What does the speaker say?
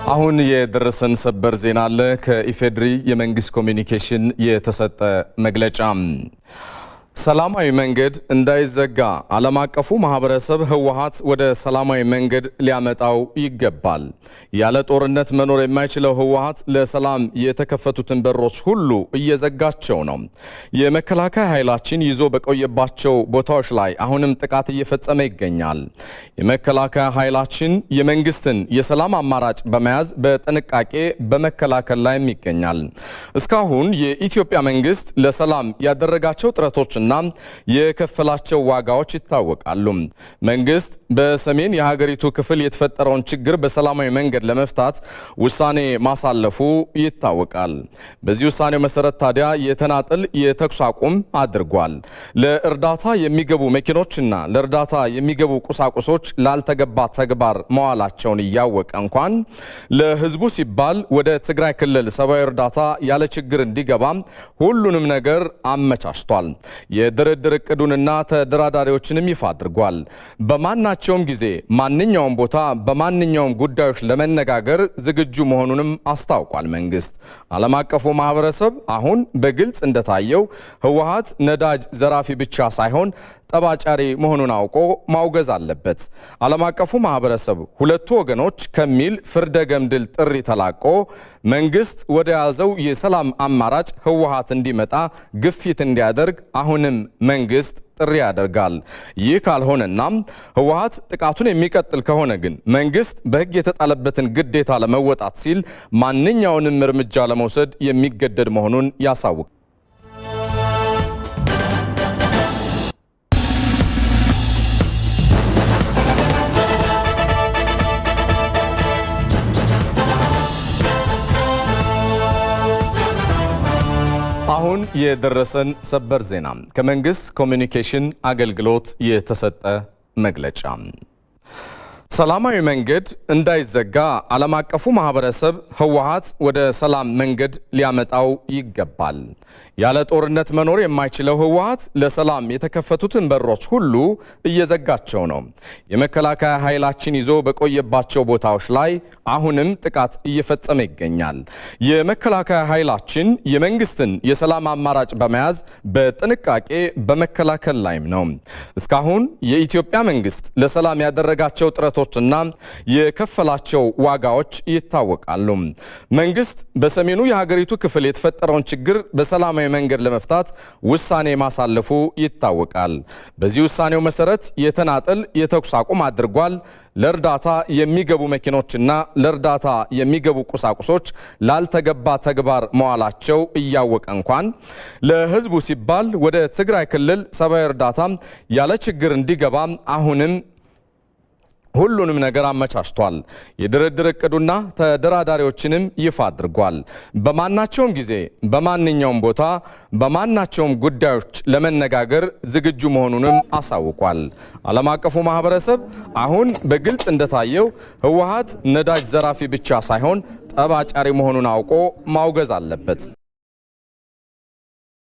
አሁን የደረሰን ሰበር ዜና አለ። ከኢፌድሪ የመንግስት ኮሚኒኬሽን የተሰጠ መግለጫ ሰላማዊ መንገድ እንዳይዘጋ ዓለም አቀፉ ማህበረሰብ ህወሓት ወደ ሰላማዊ መንገድ ሊያመጣው ይገባል። ያለ ጦርነት መኖር የማይችለው ህወሓት ለሰላም የተከፈቱትን በሮች ሁሉ እየዘጋቸው ነው። የመከላከያ ኃይላችን ይዞ በቆየባቸው ቦታዎች ላይ አሁንም ጥቃት እየፈጸመ ይገኛል። የመከላከያ ኃይላችን የመንግስትን የሰላም አማራጭ በመያዝ በጥንቃቄ በመከላከል ላይም ይገኛል። እስካሁን የኢትዮጵያ መንግስት ለሰላም ያደረጋቸው ጥረቶች እና የከፈላቸው ዋጋዎች ይታወቃሉ። መንግስት በሰሜን የሀገሪቱ ክፍል የተፈጠረውን ችግር በሰላማዊ መንገድ ለመፍታት ውሳኔ ማሳለፉ ይታወቃል። በዚህ ውሳኔው መሰረት ታዲያ የተናጠል የተኩስ አቁም አድርጓል። ለእርዳታ የሚገቡ መኪኖችና ለእርዳታ የሚገቡ ቁሳቁሶች ላልተገባ ተግባር መዋላቸውን እያወቀ እንኳን ለህዝቡ ሲባል ወደ ትግራይ ክልል ሰብአዊ እርዳታ ያለ ችግር እንዲገባ ሁሉንም ነገር አመቻችቷል። የድርድር እቅዱንና ተደራዳሪዎችንም ይፋ አድርጓል። በማናቸውም ጊዜ ማንኛውም ቦታ በማንኛውም ጉዳዮች ለመነጋገር ዝግጁ መሆኑንም አስታውቋል። መንግስት ዓለም አቀፉ ማህበረሰብ አሁን በግልጽ እንደታየው ህወሓት ነዳጅ ዘራፊ ብቻ ሳይሆን ጠባጫሪ መሆኑን አውቆ ማውገዝ አለበት። ዓለም አቀፉ ማህበረሰብ ሁለቱ ወገኖች ከሚል ፍርደ ገምድል ጥሪ ተላቆ መንግስት ወደ ያዘው የሰላም አማራጭ ህወሓት እንዲመጣ ግፊት እንዲያደርግ አሁንም መንግስት ጥሪ ያደርጋል። ይህ ካልሆነና ህወሓት ጥቃቱን የሚቀጥል ከሆነ ግን መንግስት በህግ የተጣለበትን ግዴታ ለመወጣት ሲል ማንኛውንም እርምጃ ለመውሰድ የሚገደድ መሆኑን ያሳውቃል። አሁን የደረሰን ሰበር ዜና ከመንግስት ኮሚኒኬሽን አገልግሎት የተሰጠ መግለጫ ሰላማዊ መንገድ እንዳይዘጋ ዓለም አቀፉ ማህበረሰብ ህወሓት ወደ ሰላም መንገድ ሊያመጣው ይገባል። ያለ ጦርነት መኖር የማይችለው ህወሓት ለሰላም የተከፈቱትን በሮች ሁሉ እየዘጋቸው ነው። የመከላከያ ኃይላችን ይዞ በቆየባቸው ቦታዎች ላይ አሁንም ጥቃት እየፈጸመ ይገኛል። የመከላከያ ኃይላችን የመንግስትን የሰላም አማራጭ በመያዝ በጥንቃቄ በመከላከል ላይም ነው። እስካሁን የኢትዮጵያ መንግስት ለሰላም ያደረጋቸው ጥረቶችና የከፈላቸው ዋጋዎች ይታወቃሉ። መንግስት በሰሜኑ የሀገሪቱ ክፍል የተፈጠረውን ችግር በሰላማዊ መንገድ ለመፍታት ውሳኔ ማሳለፉ ይታወቃል። በዚህ ውሳኔው መሰረት የተናጠል የተኩስ አቁም አድርጓል። ለእርዳታ የሚገቡ መኪኖችና ለእርዳታ የሚገቡ ቁሳቁሶች ላልተገባ ተግባር መዋላቸው እያወቀ እንኳን ለህዝቡ ሲባል ወደ ትግራይ ክልል ሰብአዊ እርዳታ ያለ ችግር እንዲገባ አሁንም ሁሉንም ነገር አመቻችቷል። የድርድር እቅዱና ተደራዳሪዎችንም ይፋ አድርጓል። በማናቸውም ጊዜ በማንኛውም ቦታ በማናቸውም ጉዳዮች ለመነጋገር ዝግጁ መሆኑንም አሳውቋል። ዓለም አቀፉ ማህበረሰብ አሁን በግልጽ እንደታየው ህወሓት ነዳጅ ዘራፊ ብቻ ሳይሆን ጠባጫሪ መሆኑን አውቆ ማውገዝ አለበት።